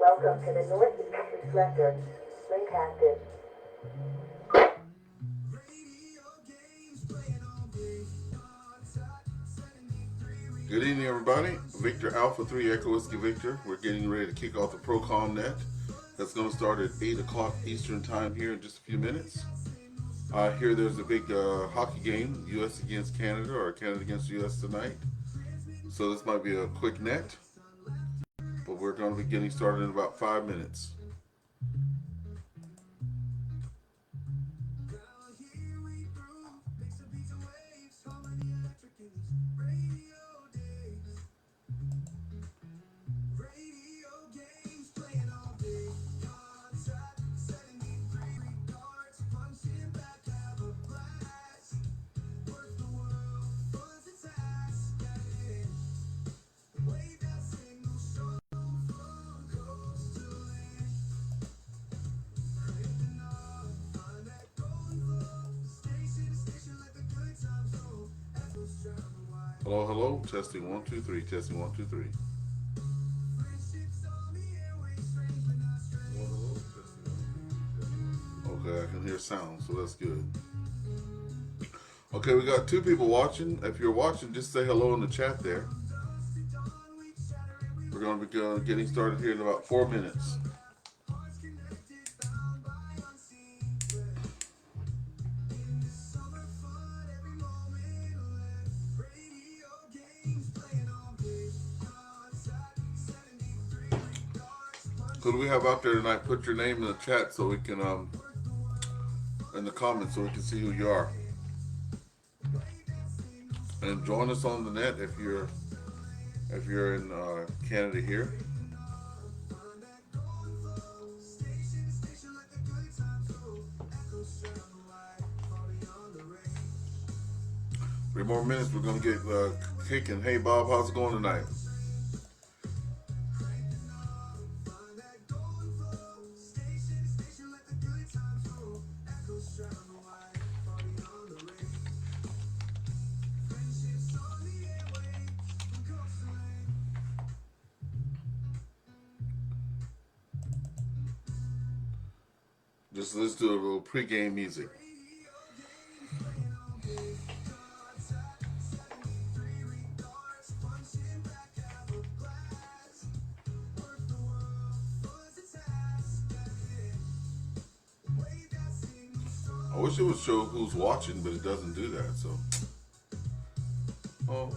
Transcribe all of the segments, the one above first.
Welcome to the Northeast Reflector. Link active. Good evening, everybody. Victor Alpha 3 Echo Whiskey Victor. We're getting ready to kick off the ProCom Net. That's going to start at 8 o'clock Eastern Time here in just a few minutes. Here there's a big hockey game, U.S. against Canada, or Canada against U.S. tonight. So this might be a quick net, but we're going to be getting started in about 5 minutes. Hello, hello. Testing 1 2 3. Testing 1 2 3. Okay, I can hear sound, so that's good. Okay, we got 2 people watching. If you're watching, just say hello in the chat there. We're going to be getting started here in about 4 minutes. Who do we have out there tonight? Put your name in the chat so we can, in the comments so we can see who you are. And join us on the net if you're in Canada here. Three more minutes, we're gonna get kicking. Hey Bob, how's it going tonight? Let's do a little pre-game music. I wish it would show who's watching, but it doesn't do that, so. Oh.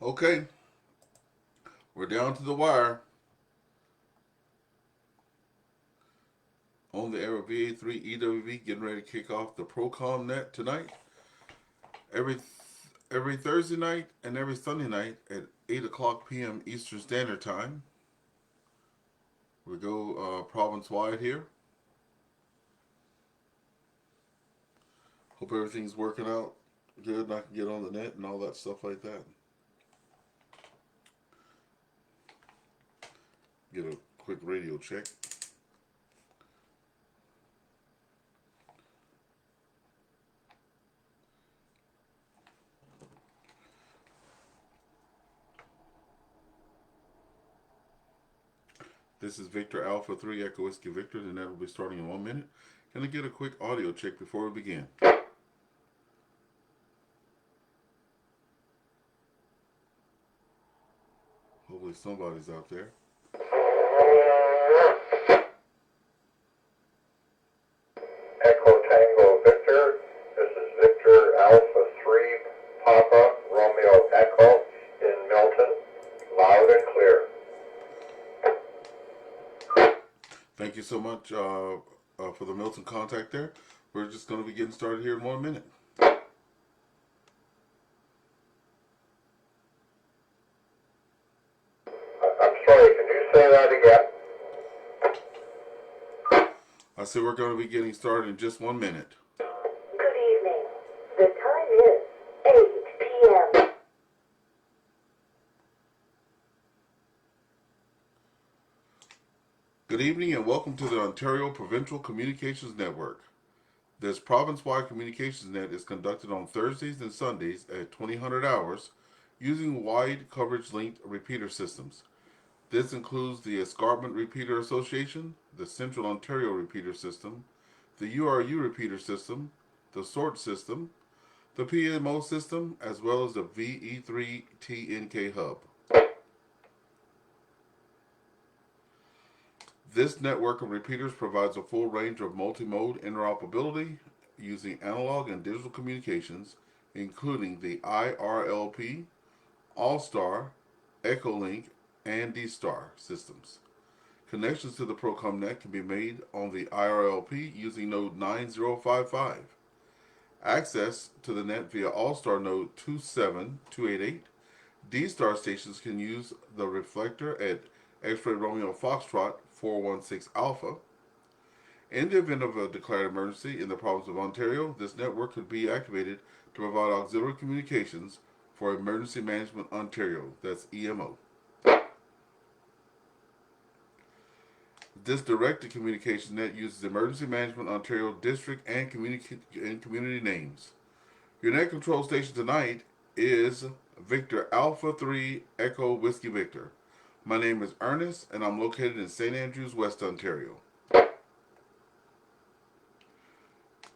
Okay, we're down to the wire. On the air of VA3 EWV, getting ready to kick off the ProCom Net tonight. Every Thursday night and every Sunday night at 8 o'clock p.m. Eastern Standard Time. We go province-wide here. Hope everything's working out good and I can get on the net and all that stuff like that. Get a quick radio check. This is Victor Alpha 3 Echo Whiskey Victor, and that will be starting in 1 minute. Can I get a quick audio check before we begin? Hopefully somebody's out there. Echo Tango Victor, this is Victor Alpha 3 Papa Romeo Echo in Milton, loud and clear. Thank you so much for the Milton contact there. We're just going to be getting started here in 1 minute. I'm sorry, can you say that again? I said we're going to be getting started in just 1 minute. Good evening. Good evening and welcome to the Ontario Provincial Communications Network. This province-wide communications net is conducted on Thursdays and Sundays at 2000 hours using wide coverage linked repeater systems. This includes the Escarpment Repeater Association, the Central Ontario Repeater System, the URU Repeater System, the SORT System, the PMO System, as well as the VE3TNK Hub. This network of repeaters provides a full range of multi-mode interoperability using analog and digital communications, including the IRLP, AllStar, EchoLink, and D-Star systems. Connections to the ProCom Net can be made on the IRLP using node 9055. Access to the net via AllStar node 27288. D-Star stations can use the reflector at X-Ray Romeo Foxtrot 416 Alpha. In the event of a declared emergency in the province of Ontario, this network could be activated to provide auxiliary communications for Emergency Management Ontario, that's EMO. This directed communication net uses Emergency Management Ontario district and community names. Your net control station tonight is Victor Alpha 3 Echo Whiskey Victor. My name is Ernest, and I'm located in St. Andrews, West Ontario. I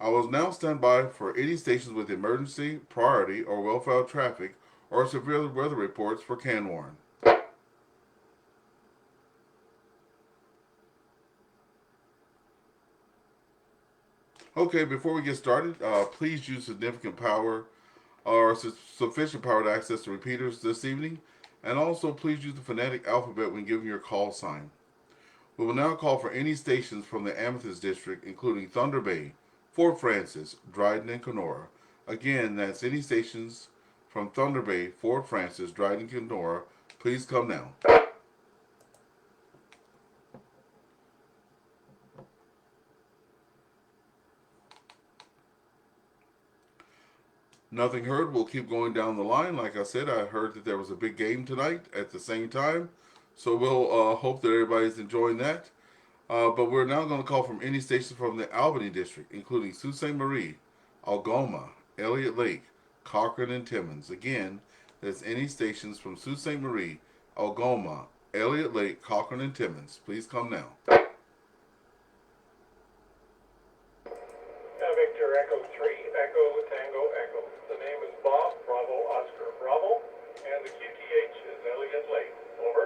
will now stand by for any stations with emergency, priority, or well-filed traffic, or severe weather reports for Canwarren. Okay, before we get started, please use significant power or sufficient power to access the repeaters this evening. And also, please use the phonetic alphabet when giving your call sign. We will now call for any stations from the Amethyst District, including Thunder Bay, Fort Francis, Dryden, and Kenora. Again, that's any stations from Thunder Bay, Fort Francis, Dryden, and Kenora. Please come now. Nothing heard. We'll keep going down the line. Like I said, I heard that there was a big game tonight at the same time. So we'll hope that everybody's enjoying that. But we're now going to call from any station from the Albany District, including Sault Ste. Marie, Algoma, Elliott Lake, Cochrane, and Timmins. Again, that's any stations from Sault Ste. Marie, Algoma, Elliott Lake, Cochrane, and Timmins. Please come now. Victor Echo 3, Echo Tango Echo. The name is Bob, Bravo Oscar Bravo, and the QTH is Elliott Lake. Over.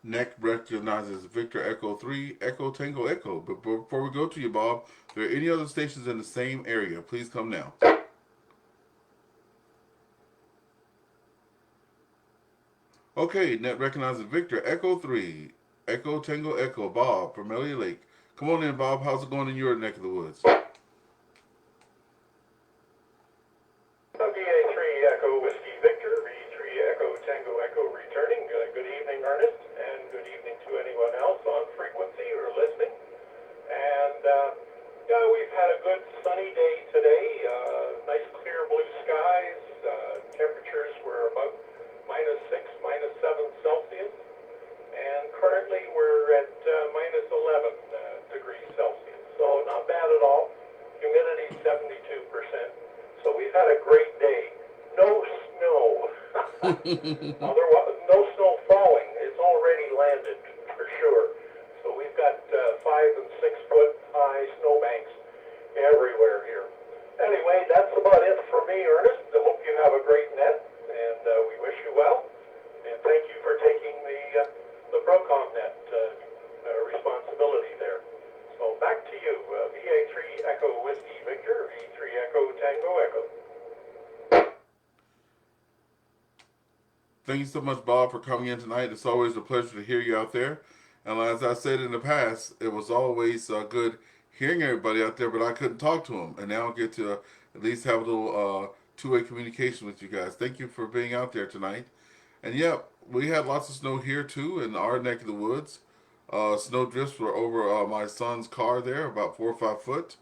NEC recognizes Victor Echo 3, Echo Tango Echo. But before we go to you, Bob, if there are any other stations in the same area, please come now. Okay, NET recognizes Victor Echo 3, Echo Tango Echo, Bob from Elliott Lake. Come on in, Bob. How's it going in your neck of the woods? VA3 Echo Whiskey Victor, V3 Echo Tango Echo returning. Good evening, Ernest, and good evening to anyone else on frequency or listening. And we've had a good sunny day today. Nice clear blue skies. Temperatures were about -6, -7 Celsius. And currently we're at -11 degrees Celsius. So not bad at all. Humidity 72%. So we've had a great day. No snow. No snow falling. It's already landed for sure. So we've got 5 and 6 foot high snowbanks everywhere here. Anyway, that's about it for me, Ernest. I hope you have a great net, and we wish you well. And thank you for taking the ProCom Net responsibility there. So back to you, VA3 Echo Whiskey Victor, V3 Echo Tango Echo. Thank you so much, Bob, for coming in tonight. It's always a pleasure to hear you out there. And as I said in the past, it was always good hearing everybody out there, but I couldn't talk to them. And now I get to at least have a little two-way communication with you guys. Thank you for being out there tonight. And yeah, we had lots of snow here too in our neck of the woods. Snow drifts were over my son's car there, about 4 or 5 foot.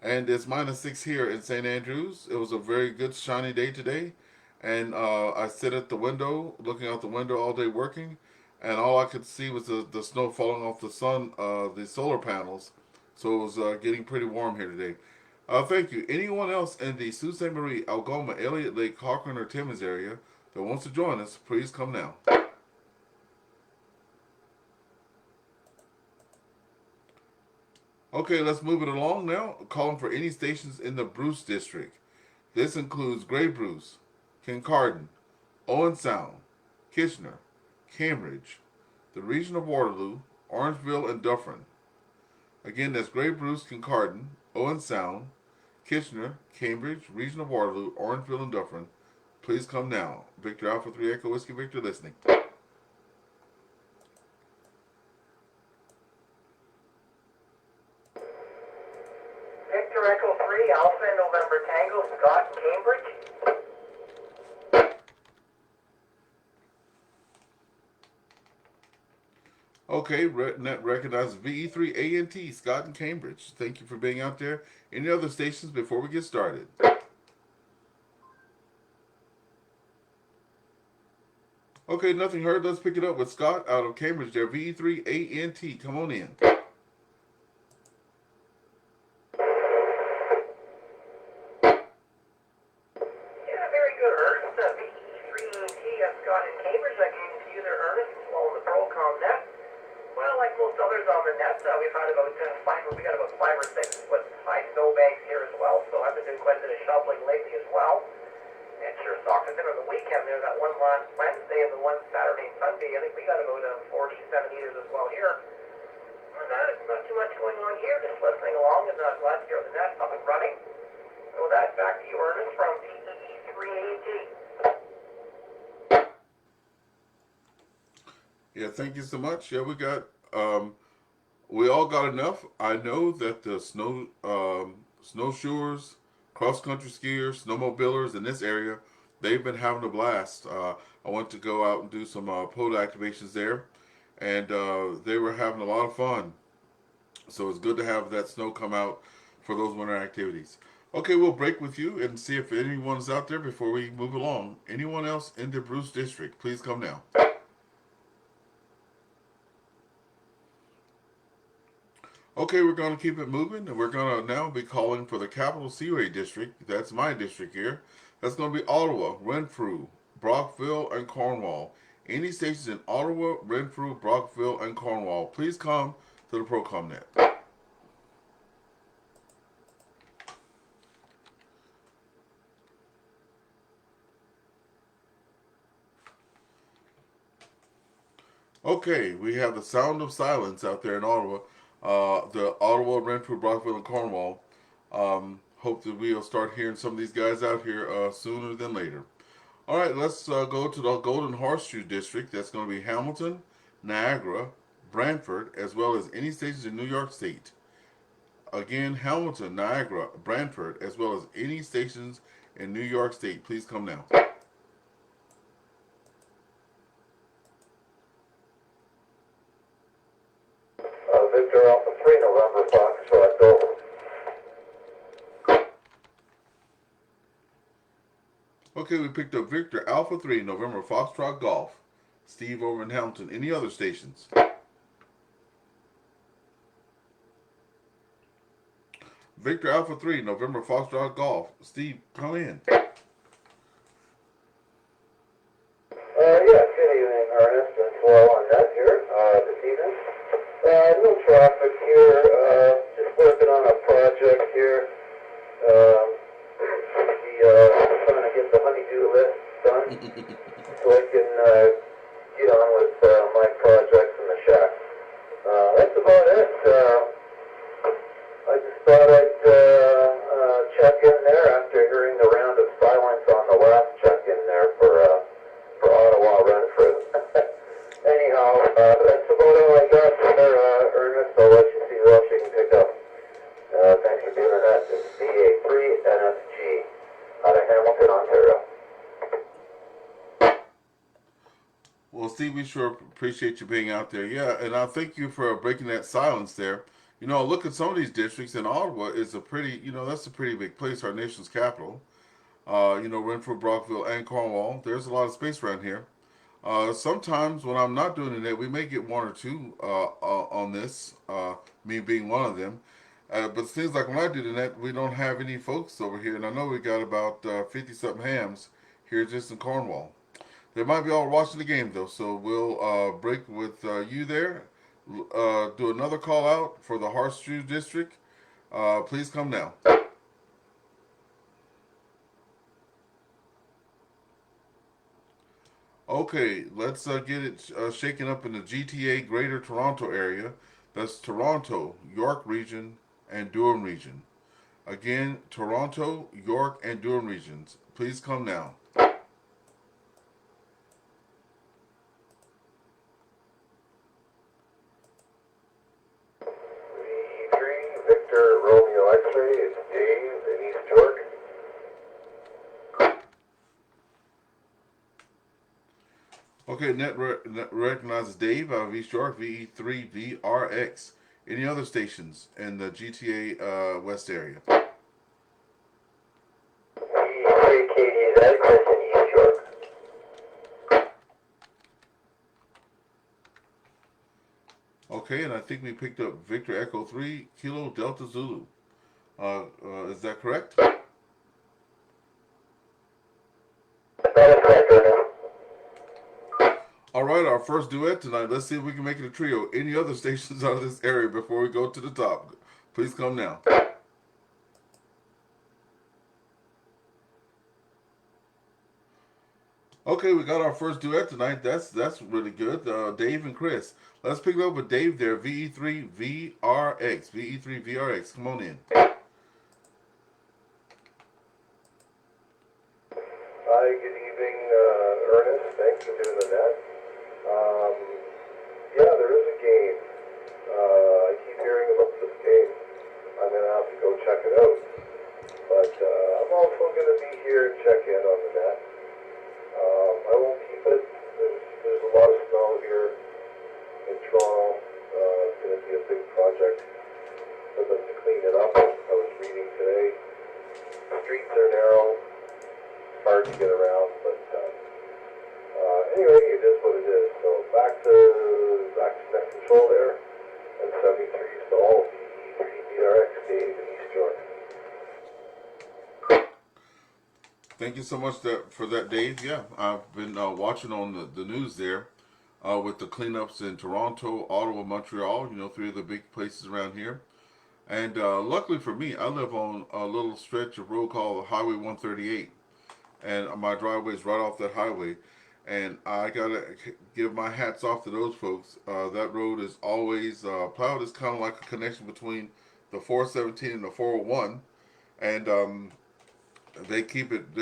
And it's -6 here in St. Andrews. It was a very good shiny day today. And I sit at the window, looking out the window all day working. and all I could see was the snow falling off the solar panels. So it was getting pretty warm here today. Thank you. Anyone else in the Sault Ste. Marie, Algoma, Elliott Lake, Cochrane, or Timmins area that wants to join us, please come now. Okay, let's move it along now. Calling for any stations in the Bruce district. This includes Grey Bruce, Kincardine, Owen Sound, Kitchener, Cambridge, the region of Waterloo, Orangeville, and Dufferin. Again, that's Grey Bruce, Kincardine, Owen Sound, Kitchener, Cambridge, region of Waterloo, Orangeville, and Dufferin. Please come now. Victor Alpha 3 Echo Whiskey Victor listening. Victor Echo 3, Alpha November Tango, Scott, Cambridge. Okay, Net recognizes VE3ANT, Scott and Cambridge. Thank you for being out there. Any other stations before we get started? Okay, nothing heard. Let's pick it up with Scott out of Cambridge there. VE3ANT, come on in. Yeah, very good, Ernest. VE3ET, Scott in Cambridge. I gave it to you there, Ernest, as well as the ProCom Net. Well, like most others on the net, we've had about we got about 5 or 6 foot high snowbanks here as well, so I've been doing quite a bit of shoveling lately as well. And sure sucked us in on the weekend there, that one last Wednesday and the one Saturday and Sunday. I think we got about 47 meters as well here. Other than that, not too much going on here, just listening along and glad to hear the net up and running. So with that, back to you, Ernest, from VE3AT. Yeah, thank you so much. Yeah, we all got enough. I know that the snowshoers, cross-country skiers, snowmobilers in this area, they've been having a blast. I went to go out and do some photo activations there, and they were having a lot of fun. So it's good to have that snow come out for those winter activities. Okay, we'll break with you and see if anyone's out there before we move along. Anyone else in the Bruce district, please come now. Okay, we're going to keep it moving, and we're going to now be calling for the Capital Seaway District. That's my district here. That's going to be Ottawa, Renfrew, Brockville, and Cornwall. Any stations in Ottawa, Renfrew, Brockville, and Cornwall, please come to the ProCom Net. Okay, we have the sound of silence out there in Ottawa. The Ottawa, Renfrew, Brockville, and Cornwall. Hope that we'll start hearing some of these guys out here sooner than later. All right, let's go to the Golden Horseshoe District. That's going to be Hamilton, Niagara, Brantford, as well as any stations in New York State. Again, Hamilton, Niagara, Brantford, as well as any stations in New York State. Please come now. Victor Alpha 3, November Foxtrot, Dover. Okay, we picked up Victor Alpha 3, November Foxtrot Golf. Steve over in Hamilton. Any other stations? Victor Alpha 3, November Foxtrot Golf. Steve, come in. Yes, good evening, Ernest, and Swell on that here this evening. No traffic here, just working on a project here. Trying to get the honeydew list done so I can get on with my projects in the shack. That's about it. I just thought I'd check in there after hearing the round of silence on the last check-in there for Ottawa Renfrew. Anyhow, that's about all I got there, Ernest. I'll let you see who else you can pick up. Thanks for doing that. It's VA3NSG out of Hamilton, Ontario. Well, Steve, we sure appreciate you being out there. Yeah, and I thank you for breaking that silence there. You know, look at some of these districts, and Ottawa is a pretty, that's a pretty big place, our nation's capital. Renfrew, Brockville, and Cornwall. There's a lot of space around here. Sometimes when I'm not doing the net, we may get one or two on this, me being one of them. But it seems like when I do the net, we don't have any folks over here, and I know we got about 50 something hams here just in Cornwall. They might be all watching the game though, so we'll break with you there. Do another call out for the Horseshoe District. Please come now. Okay, let's get it shaken up in the GTA Greater Toronto area. That's Toronto, York Region, and Durham Region. Again, Toronto, York, and Durham regions. Please come now. V3, Victor, Romeo X-ray, it's Dave in East York. Okay, net recognizes Dave out of East York, VE3VRX. Any other stations in the GTA West area? V3KDZ, Chris in East York. Okay, and I think we picked up Victor Echo 3 Kilo Delta Zulu. Is that correct? That is correct, Ernest. All right, our first duet tonight. Let's see if we can make it a trio. Any other stations out of this area before we go to the top? Please come now. Okay, we got our first duet tonight. That's really good. Dave and Chris. Let's pick it up with Dave there. VE3VRX. VE3VRX. Come on in. Hi, good evening, Ernest. Thanks for doing the net. Yeah, there is a game. I keep hearing about this game. I'm going to have to go check it out. But I'm also going to be here and check in on the net. I won't keep it. There's a lot of snow here in Toronto. It's going to be a big project for them to clean it up. I was reading today. Streets are narrow, hard to get around, but anyway, it is what it is. So back to net control there, and 73 to all VE3DRX Dave in East York. Thank you so much for that, Dave. Yeah, I've been watching on the news there with the cleanups in Toronto, Ottawa, Montreal. You know, three of the big places around here. And luckily for me, I live on a little stretch of road called Highway 138, and my driveway is right off that highway. And I gotta give my hats off to those folks. That road is always plowed. It's kind of like a connection between the 417 and the 401, and they keep it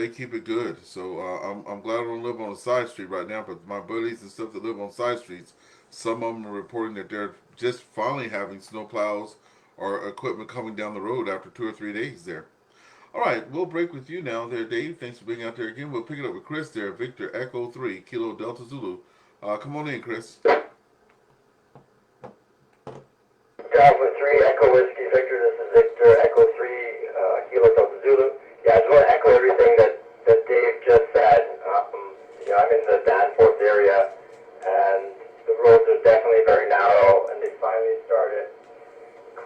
good. So I'm glad I don't live on a side street right now. But my buddies and stuff that live on side streets, some of them are reporting that they're just finally having snow plows or equipment coming down the road after 2 or 3 days there. All right, we'll break with you now there, Dave. Thanks for being out there again. We'll pick it up with Chris there, Victor Echo 3 Kilo Delta Zulu. Come on in, Chris. Alpha 3, Echo Whiskey Victor, this is Victor, Echo 3, Kilo Delta Zulu. Yeah, I just want to echo everything that Dave just said. I'm in the Danforth area, and the roads are definitely very narrow, and they finally started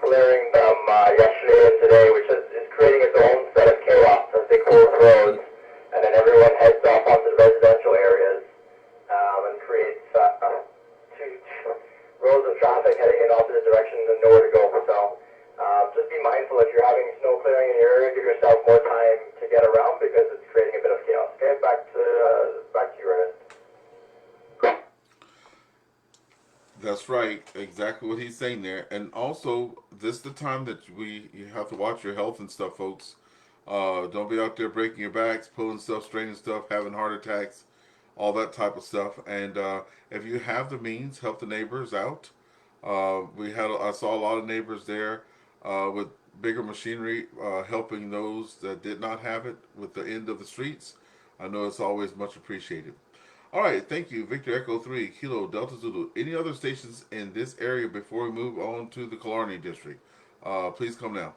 clearing them yesterday and today, which is creating its own set of chaos as they close roads, and then everyone heads off onto the residential areas, and creates two rows of traffic heading in opposite directions and nowhere to go. So just be mindful if you're having snow clearing in your area, give yourself more time to get around because it's creating a bit of chaos. Okay, back to you, Ernest. That's right, exactly what he's saying there. And also, this is the time that you have to watch your health and stuff, folks. Don't be out there breaking your backs, pulling stuff, straining stuff, having heart attacks, all that type of stuff. And if you have the means, help the neighbors out. I saw a lot of neighbors there with bigger machinery helping those that did not have it with the end of the streets. I know it's always much appreciated. All right, thank you, Victor Echo 3 Kilo Delta Zulu. Any other stations in this area before we move on to the Killarney district? Please come now.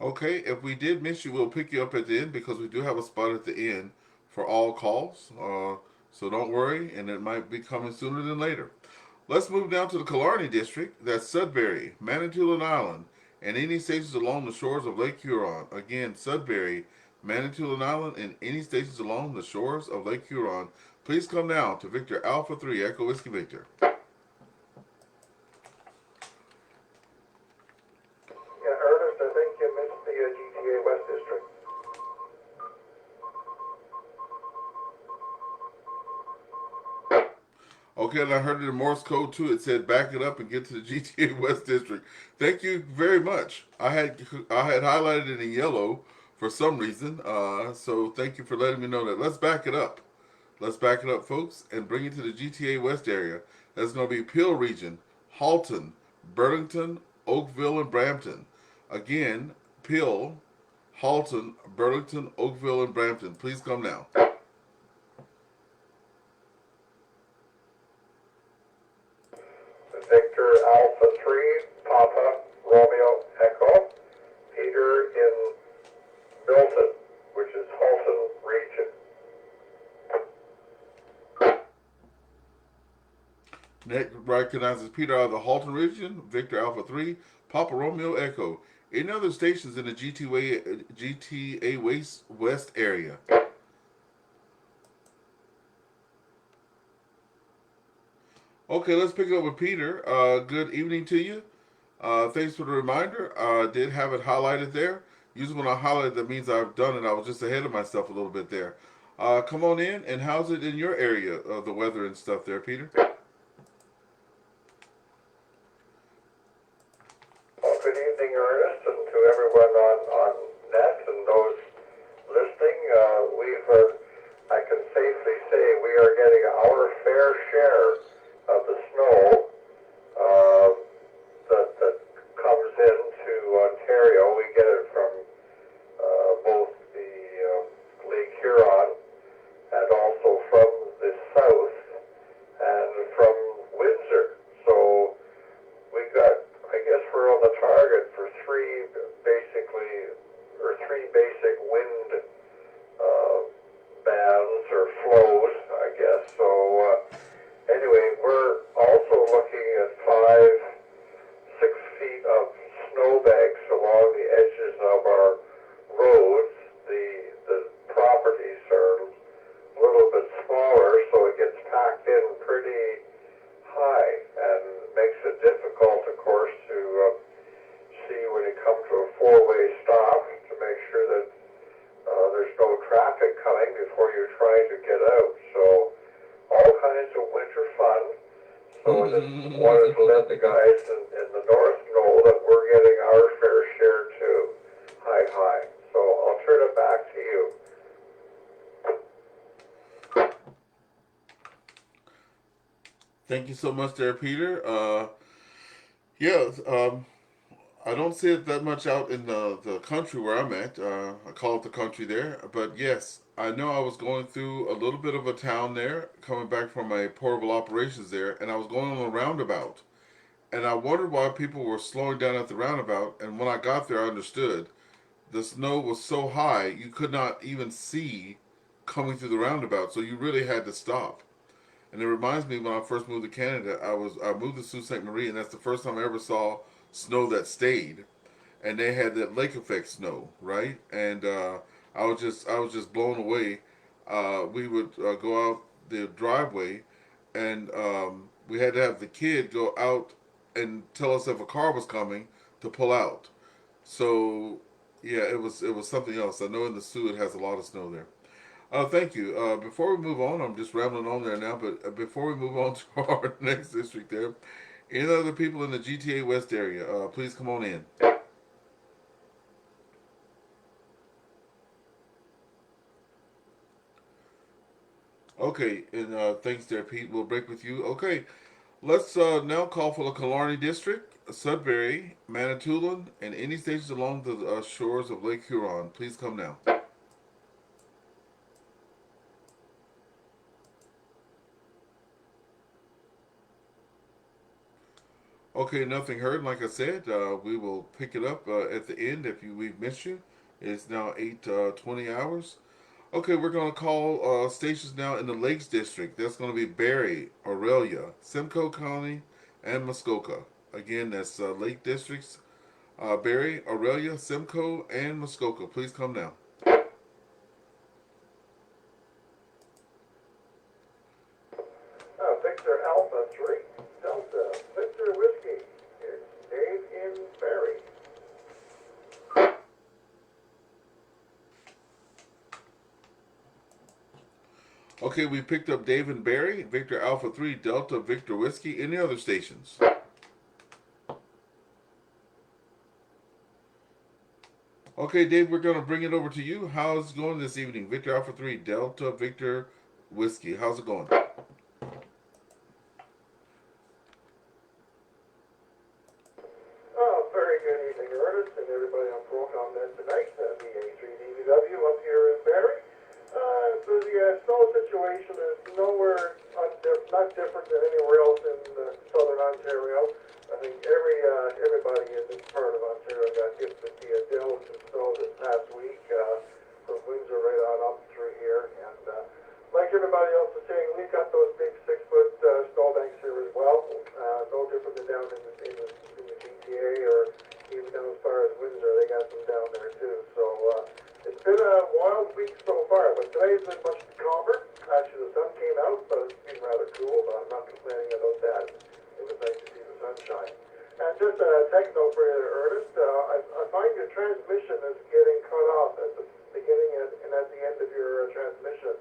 Okay, if we did miss you, we'll pick you up at the end because we do have a spot at the end for all calls. So don't worry, and it might be coming sooner than later. Let's move down to the Killarney district. That's Sudbury, Manitoulin Island, and any stations along the shores of Lake Huron. Again, Sudbury, Manitoulin Island, and any stations along the shores of Lake Huron. Please come now to Victor Alpha 3 Echo Whiskey Victor. Yeah, Ernest, I think you missed the GTA West District. Okay, and I heard it in Morse code too. It said back it up and get to the GTA West District. Thank you very much. I had highlighted it in yellow for some reason. So thank you for letting me know that. Let's back it up. Let's back it up, folks, and bring it to the GTA West area. That's going to be Peel Region, Halton, Burlington, Oakville, and Brampton. Again, Peel, Halton, Burlington, Oakville, and Brampton. Please come now. Victor Alpha 3, Papa Romeo Echo, Peter in Milton, which is Halton region. Net recognizes Peter out of the Halton region, Victor Alpha 3, Papa Romeo Echo. Any other stations in the GTA West area? Okay, let's pick it up with Peter. Good evening to you. Thanks for the reminder. I did have it highlighted there. Usually when I highlight it, that means I've done it. I was just ahead of myself a little bit there. Come on in, and how's it in your area, the weather and stuff there, Peter? Well, good evening, Ernest, and to everyone on net and those listening. I can safely say we are getting our fair share of the snow that comes into Ontario. We get it from both the Lake Huron and also from the south and from Windsor. So we got, I guess we're on the target for three basic wind bands or flows, I guess. So anyway, we're also looking at 5-6 feet of snowbanks along the edges of our roads. The properties are a little bit smaller, so it gets packed in pretty high and makes it difficult, of course, to see when you come to a four-way stop to make sure that there's no traffic coming before you're trying to get out. So all kinds of winter fun. So I just wanted to let the guys in the north know that we're getting our fair share too. Hi. So I'll turn it back to you. Thank you so much there, Peter. I don't see it that much out in the country where I'm at. I call it the country there. But yes, I know I was going through a little bit of a town there, coming back from my portable operations there, and I was going on a roundabout. And I wondered why people were slowing down at the roundabout. And when I got there, I understood. The snow was so high, you could not even see coming through the roundabout. So you really had to stop. And it reminds me when I first moved to Canada, I moved to Sault Ste. Marie, and that's the first time I ever saw snow that stayed. And they had that lake effect snow, right? And I was just blown away. We would go out the driveway, and we had to have the kid go out and tell us if a car was coming to pull out. So yeah, it was something else. I know in the Sioux it has a lot of snow there. Thank you. Before we move on, I'm just rambling on there now, but before we move on to our next district there, any other people in the GTA West area, please come on in. Okay, and thanks there, Pete. We'll break with you. Okay, let's now call for the Killarney District, Sudbury, Manitoulin, and any stations along the shores of Lake Huron. Please come now. Okay, nothing heard. Like I said, we will pick it up at the end if we've missed you. It's now 8:20 hours. Okay, we're going to call stations now in the Lakes District. That's going to be Barry, Aurelia, Simcoe County, and Muskoka. Again, that's Lake Districts, Barry, Aurelia, Simcoe, and Muskoka. Please come now. Victor Alpha 3, Delta, Victor Whiskey. It's Dave in Barrie. Okay, we picked up Dave and Barry, Victor Alpha 3, Delta, Victor Whiskey. Any other stations? Okay, Dave, we're going to bring it over to you. How's it going this evening? Victor Alpha 3, Delta, Victor Whiskey. How's it going? Oh, very good evening, Ernest, and everybody on ProCom Net tonight. The A3DVW up here in Barrie. The snow situation is nowhere not different than anywhere else in southern Ontario. I think everybody in this part of Ontario got hit with the diligent snow this past week from Windsor right on up through here. And like everybody else is saying, we've got those big 6-foot snowbanks here as well. No different than down in the GTA or even down as far as Windsor. They got them down there too. So it's been a wild week so far, but today's been much calmer. Actually, the sun came out, but it's been rather cool, but I'm not complaining about that. It was nice to see the sunshine. And just a tech note for you, Ernest, I find your transmission is getting cut off at the beginning and at the end of your transmission.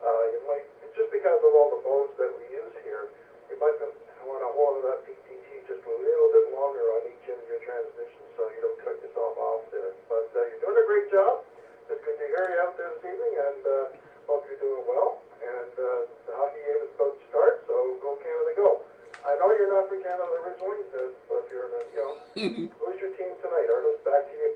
You might, it's just because of all the modes that we use here, you might want to hold that PTT just a little bit longer on each end of your transmission so you don't cut yourself off there. But you're doing a great job. It's good to hear you out there this evening, and hope you're doing well. And the hockey game is about to start, so go Canada, go. I know you're not from Canada originally, but if you're, who's your team tonight? Ernest, back to you.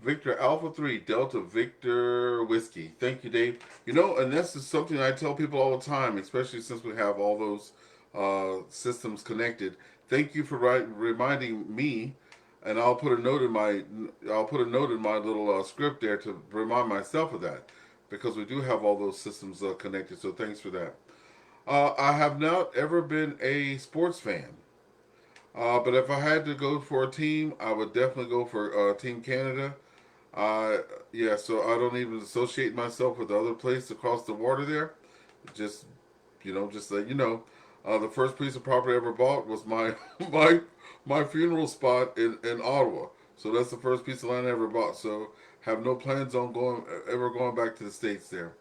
Victor Alpha 3, Delta Victor Whiskey. Thank you, Dave. You know, and this is something I tell people all the time, especially since we have all those systems connected. Thank you for reminding me, and I'll put a note in my little script there to remind myself of that, because we do have all those systems connected. So thanks for that. I have not ever been a sports fan, but if I had to go for a team, I would definitely go for Team Canada. Uh, yeah, so I don't even associate myself with the other place across the water there. Just, just let you know. The first piece of property I ever bought was my my funeral spot in Ottawa. So that's the first piece of land I ever bought. So have no plans on going back to the States there.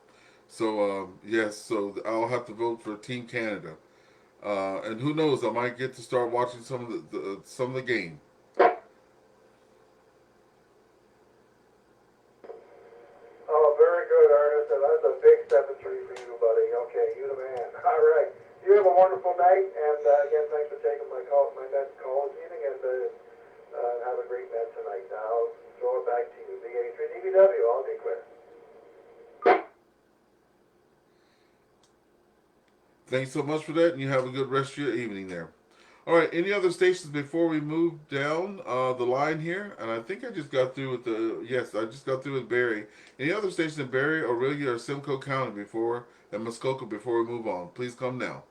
So yes, so I'll have to vote for Team Canada. And who knows, I might get to start watching some of the game. Oh, very good, Ernest, and that's a big 7-3 for you, buddy. Okay, you the man. All right. You have a wonderful night, and again, thanks for taking my net call this evening, and have a great net tonight. Now, I'll throw it back to you. The A3DVW, I'll be clear. Thanks so much for that, and you have a good rest of your evening there. All right, any other stations before we move down the line here? And I think I just got through with I just got through with Barry. Any other stations in Barry, Aurelia, or Simcoe County and Muskoka before we move on? Please come now.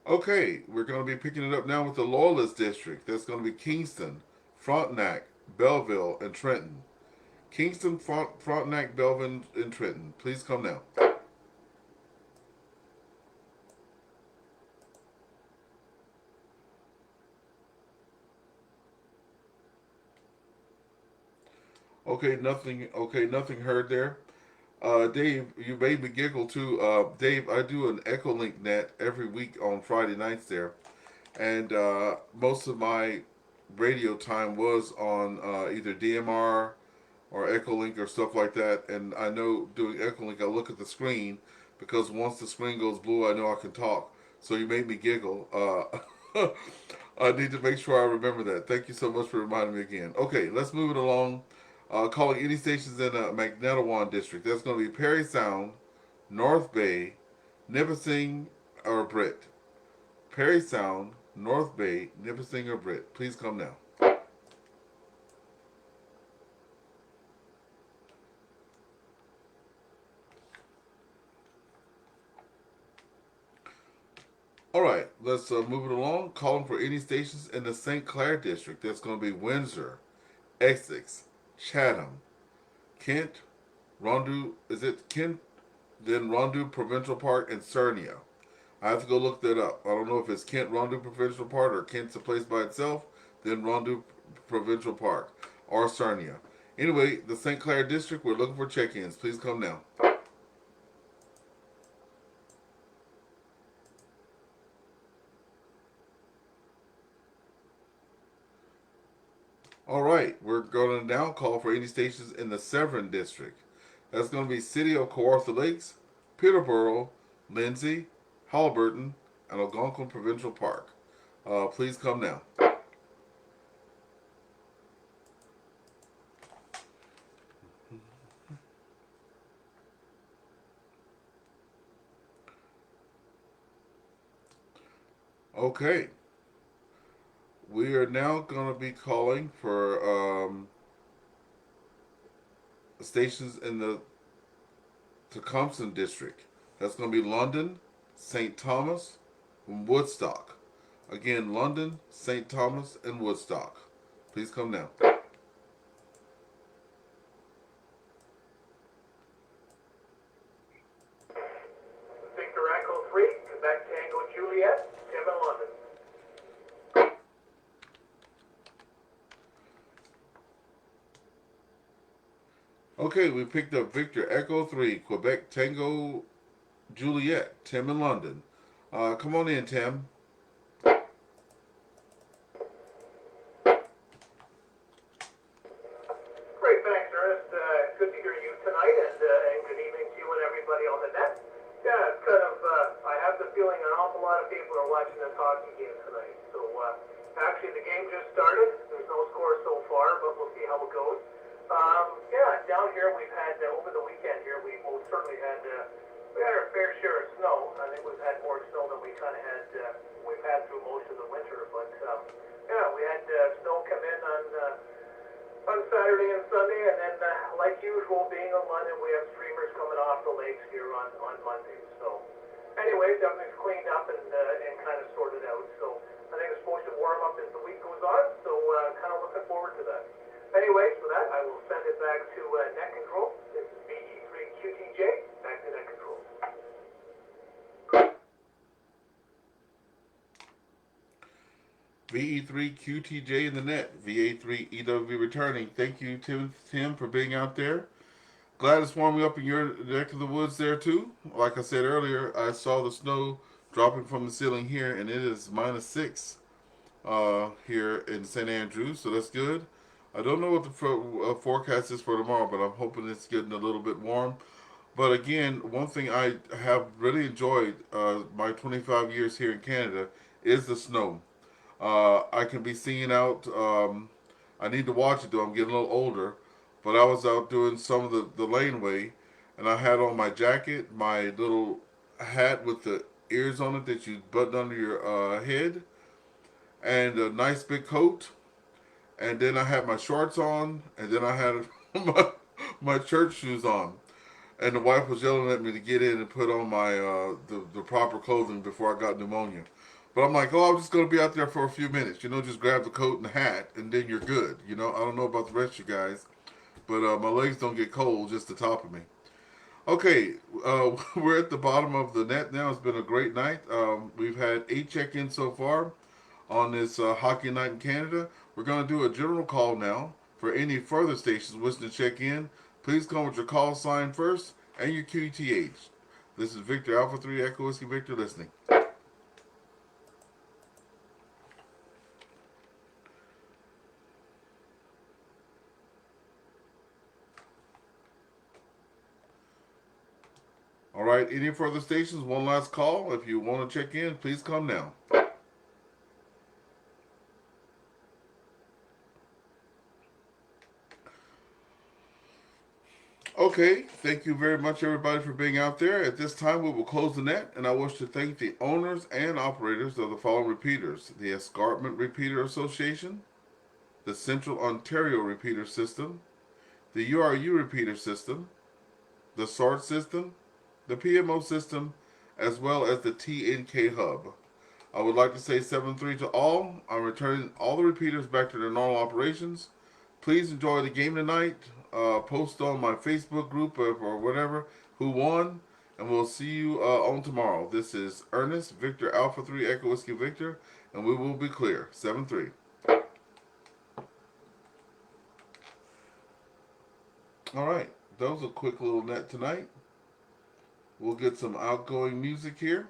Okay, we're going to be picking it up now with the Loyalist District. That's going to be Kingston, Frontenac, Belleville, and Trenton. Kingston, Frontenac, Belleville, and Trenton. Please come now. Okay, nothing. Okay, nothing heard there. Dave, you made me giggle too. Dave, I do an Echolink net every week on Friday nights there, and most of my radio time was on either DMR or Echolink or stuff like that. And I know doing Echolink, I look at the screen because once the screen goes blue, I know I can talk. So you made me giggle. I need to make sure I remember that. Thank you so much for reminding me again. Okay, let's move it along. Calling any stations in the Magnetawan district. That's going to be Perry Sound, North Bay, Nipissing, or Britt. Perry Sound, North Bay, Nipissing, or Britt. Please come now. All right, let's move it along. Calling for any stations in the St. Clair district. That's going to be Windsor, Essex, Chatham, Kent, Rondu. Is it Kent? Then Rondu Provincial Park and Sarnia. I have to go look that up. I don't know if it's Kent Rondu Provincial Park or Kent's a place by itself, then Rondu Provincial Park or Sarnia. Anyway, the St. Clair district, we're looking for check-ins. Please come now. All right, we're going to now call for any stations in the Severn district. That's going to be City of Kawartha Lakes, Peterborough, Lindsay, Halliburton, and Algonquin Provincial Park. Please come now. Okay, we are now going to be calling for stations in the Tecumseh district. That's going to be London, St. Thomas, and Woodstock. Again, London, St. Thomas, and Woodstock. Please come now. Victor Echo 3, Quebec Tango Juliet, Tim in London. Okay, we picked up Victor Echo 3, Quebec Tango Juliet, Tim in London. Come on in, Tim. Great, thanks, Ernest. Good to hear you tonight, and good evening to you and everybody on the net. Yeah, it's kind of, I have the feeling an awful lot of people are watching this hockey game tonight. So, actually, the game just started. There's no score so far, but we'll see how it goes. Yeah, down here we've had, over the weekend here, we most certainly had, we had our fair share of snow. I think we've had more snow than we kind of had, we've had through most of the winter. But, yeah, we had snow come in on Saturday and Sunday, and then, like usual, being in London, we have streamers coming off the lakes here on Monday. So, anyway, everything's cleaned up and kind of sorted out. So, I think it's supposed to warm up as the week goes on. So, kind of looking forward to that. Anyways, for that, I will send it back to Net Control. This is VE3QTJ. Back to Net Control. VE3QTJ in the net. VA3EW returning. Thank you, Tim, for being out there. Glad it's warming up in your neck of the woods there, too. Like I said earlier, I saw the snow dropping from the ceiling here, and it is -6 here in St. Andrews, so that's good. I don't know what the forecast is for tomorrow, but I'm hoping it's getting a little bit warm. But again, one thing I have really enjoyed my 25 years here in Canada is the snow. I can be seeing out. I need to watch it though. I'm getting a little older, but I was out doing some of the laneway, and I had on my jacket, my little hat with the ears on it that you button under your head, and a nice big coat. And then I had my shorts on, and then I had my church shoes on. And the wife was yelling at me to get in and put on my the proper clothing before I got pneumonia. But I'm like, oh, I'm just going to be out there for a few minutes. You know, just grab the coat and the hat, and then you're good. You know, I don't know about the rest of you guys, but my legs don't get cold, just the top of me. Okay, we're at the bottom of the net now. It's been a great night. We've had 8 check-ins so far on this hockey night in Canada. We're going to do a general call now for any further stations wishing to check in. Please come with your call sign first and your QTH. This is Victor Alpha 3 Echo Whiskey Victor listening. All right, any further stations? One last call. If you want to check in, please come now. Okay, thank you very much, everybody, for being out there. At this time, we will close the net, and I wish to thank the owners and operators of the following repeaters: the Escarpment Repeater Association, the Central Ontario Repeater System, the URU Repeater System, the SART System, the PMO System, as well as the TNK Hub. I would like to say 7-3 to all. I'm returning all the repeaters back to their normal operations. Please enjoy the game tonight. Post on my Facebook group or whatever who won, and we'll see you on tomorrow. This is Ernest, Victor Alpha 3 Echo Whiskey Victor, and we will be clear. 7-3. All right, that was a quick little net tonight. We'll get some outgoing music here.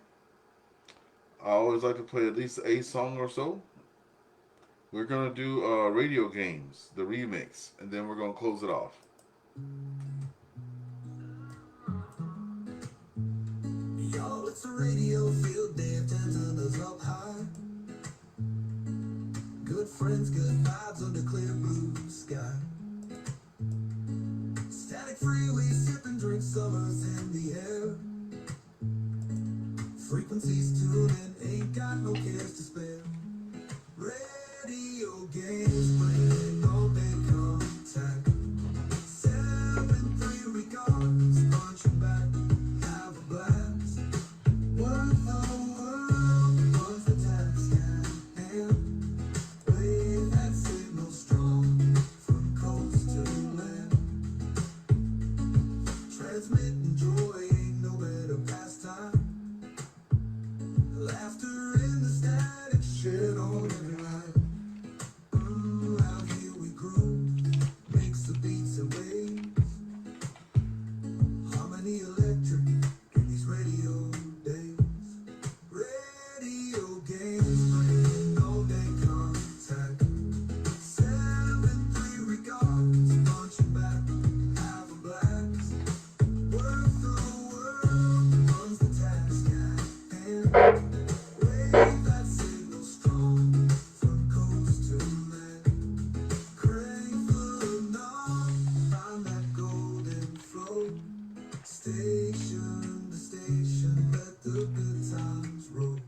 I always like to play at least a song or so. We're going to do Radio Games, the remix, and then we're going to close it off. Yo, it's a radio field day, antennas up high. Good friends, good vibes under clear blue sky. Static freeway, sipping drinks, summer's in the air. Frequencies tuning, ain't got no cares to spare. Radio games playing all day contact. 7-3 regards, punching back, have a blast. Work the world, was the task at hand. Wave that signal strong from coast to land. Transmitting joy, ain't no better pastime. Laughter in the static, shared on every line. Out here we groove, mix the beats and waves. Harmony electric in these radio days. Radio games bring all day contact. 7-3 regards, punching back, have a blast. Work the world, runs the task at hand. Wave that signal strong from coast to land. Crank the knob, find that golden flow. Station to station, let the good times roll.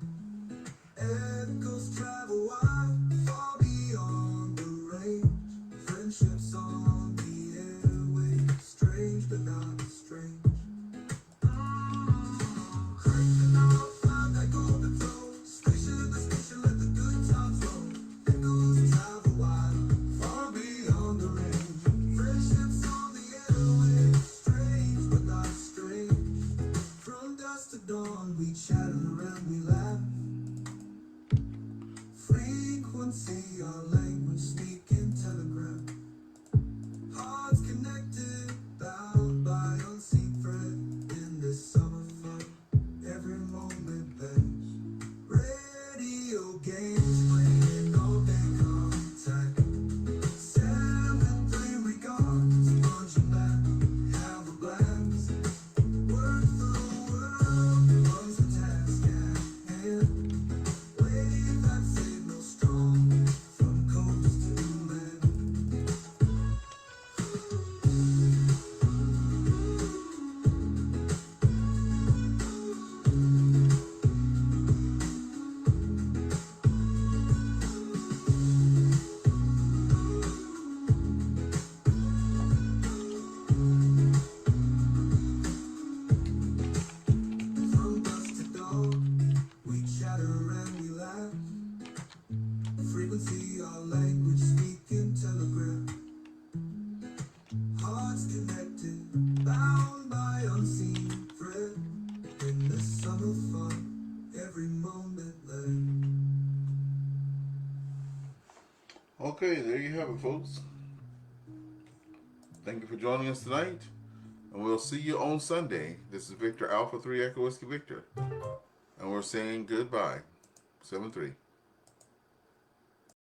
Echoes travel wide, far beyond the range. Friendships on the airwaves, strange but not strange. Crank the knob, find that golden flow. Station to station, let the good times roll. Echoes travel wide, far beyond the range. Friendships on the airwaves, strange but not strange. From dusk to dawn, we chat around, we laugh. Frequency, our language, speaking telegraph. Hearts connected, bound by unseen thread. In this summer fun, every moment bends. Radio games playing all day contact. 7-3 regards, punching back, have a blast. Work the world, runs the task at hand. Wave that signal strong from coast to land. From dusk to dawn, we chatter and we laugh. Frequency, our language, speaking telegraph. Hearts connected, bound by unseen thread. In this summer fun, every moment led. Okay, there you have it, folks. Thank you for joining us tonight, and we'll see you on Sunday. This is Victor Alpha 3 Echo Whiskey Victor, and we're saying goodbye. 7-3.